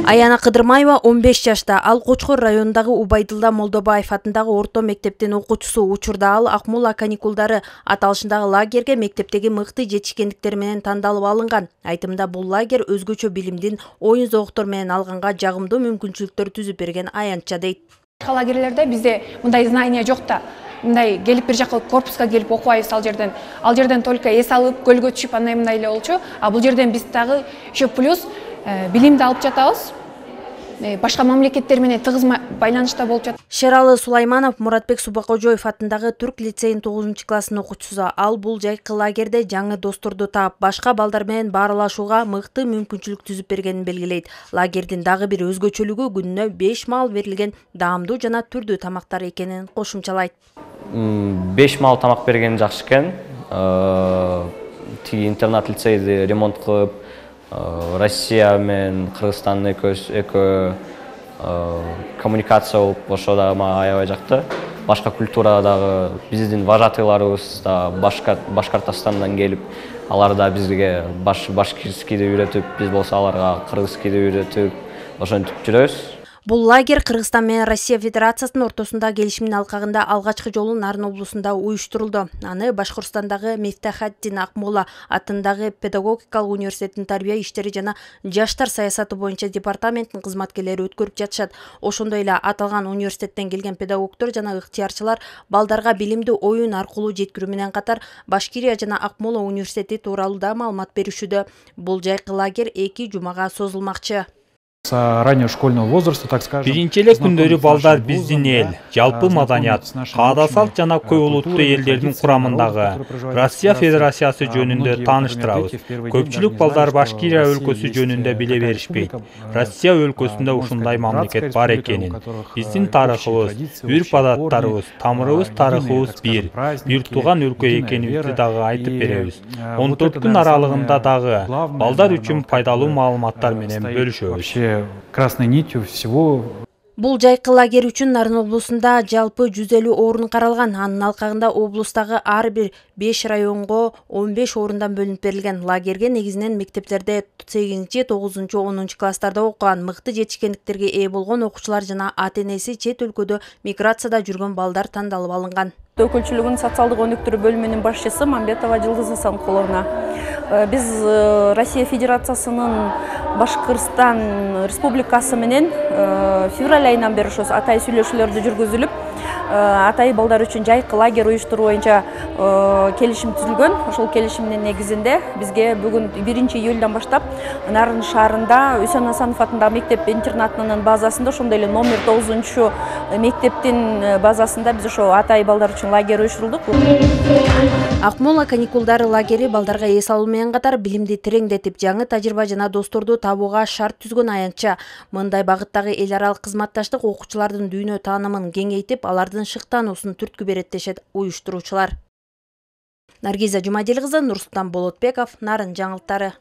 Аяна Кыдырмаева 15 жашта. Ал Кочкор районундагы Убайдылда Молдобаев атындагы орто мектептин окуучусу. Учурда ал Акмола каникулдары аталышындагы лагерге мектептеги мыкты жетишкендиктери менен тандалып алынган. Айтымда бул лагерь өзгөчө билимдин оюн зооктор менен алганга жагымдуу мүмкүнчүлүктөр түзүп берген аянтча дейт. Лагерлерде бизде мындай знания жок да. Мындай келип бир жака корпуска келип окубайбыз ал жерден. Ал жерден только эс алып, көлгө түшүп андай мындай эле болчу. А бул жерден биз дагы еще плюс билимди алып жатабыз. Башка мамлекеттер менен тыгыз байланышта болуп жатат. Шералы Сулайманов Муратбек Субакожоев атындагы Түрк лицейин 9-класстын окуучусу. Ал бул жайкы лагерде жаңы досторду таап, башка балдар менен баарлашууга мыкты мүмкүнчүлүк түзүп бергенин белгилейт. Лагердин дагы бир өзгөчөлүгү күнүнө 5 маал берилген даамдуу жана түрдүү тамактар экенин кошумчалайт. 5 маал тамак берген жакшы экен. Тиги интернат лицейди ремонт кылып, Россия мен Кыргызстан экөө коммуникация болуп, ошо да мага аябай жакты. Башка культура дагы биздин вожатыйларыбыз да Башкортостандан келип, алар да бизге башкирскийди үйрөтүп, биз болсо аларга кыргызскийди үйрөтүп, ошентип жүрөбүз. Бул лагерь Кыргызстан менен Россия Федерациясынын ортосунда келишимдин алкагында алгачкы жолу Нарын облусунда уюштурулду. Аны Башкортостандагы Мифтахатдин Акмола атындагы педагогикалык университеттин тарбия иштери жана жаштар саясаты боюнча департаменттин кызматкерлери өткөрүп жатышат. Ошондой эле аталган университеттен келген педагогдор жана ыктыярчылар балдарга билимди оюн аркылуу жеткирүү менен катар Башкирия жана Акмола университети тууралуу да маалымат беришүүдө. Бул жайкы лагерь 2 жумага созулмакчы. Биринчи эле күндөрү балдар биздин эл, жалпы маданият, каада-салт жана көп улуттуу элдердин курамындагы Россия Федерациясы жөнүндө тааныштырабыз. Көпчүлүк балдар Башкирия өлкөсү жөнүндө биле беришпейт. Россия өлкөсүндө ушундай мамлекет бар экенин. Биздин тарыхыбыз, үрп-адаттарыбыз, тамырыбыз, тарыхыбыз бир тууган өлкө экенибизди дагы айтып беребиз. 14 күн аралыгында дагы балдар үчүн пайдалуу маалыматтар менен бөлүшөбүз. Красной нитью всего. Бул жайкы лагерь үчүн Нарын облусунда жалпы 150 орун каралган. Анын алкагында облустагы ар бир 5 районго 15 орундан бөлүнүп берилген. Лагерге негизинен мектептерде 8, 9, 10 класстарда окуган, мыкты жетишкендиктерге ээ болгон окуучулар жана ата-энеси чет өлкөдө миграцияда жүргөн балдар тандалып алынган. Өкүлчүлүгүнүн социалдык өнүктүрүү бөлүмүнүн башчысы Мамбетова Жылдыз Асанкуловна. Биз Россия Федерациясынын Башкырстан Республикасы менен февраль айынан бери ошо атай сүйлөшүүлөрдү жүргүзүлүп, атай балдар үчүн жайкы лагерь уюштуруу боюнча келишим түзүлгөн. Ошол келишимдин негизинде бизге бүгүн 1-июлдан баштап Нарын шаарында Үсөн Асанов атындагы мектеп интернатынын базасында, ошондой эле номер 9 мектептин базасында биз ошо атай балдар үчүн лагерь уюштурдук. Акмола каникулдары лагери балдарга эс алуу менен катар билимди тереңдетип, жаңы тажрыйба жана досторду табууга шарт түзгөн аянтча. Мындай багыттагы эл аралык кызматташтык окуучулардын дүйнө таанымын кеңейтип, алардын шыктануусун түрткү берет дешет уюштуруучулар. Наргиза Жумадел кызы, Нурсултан Болотбеков, Нарын жаңылыктары.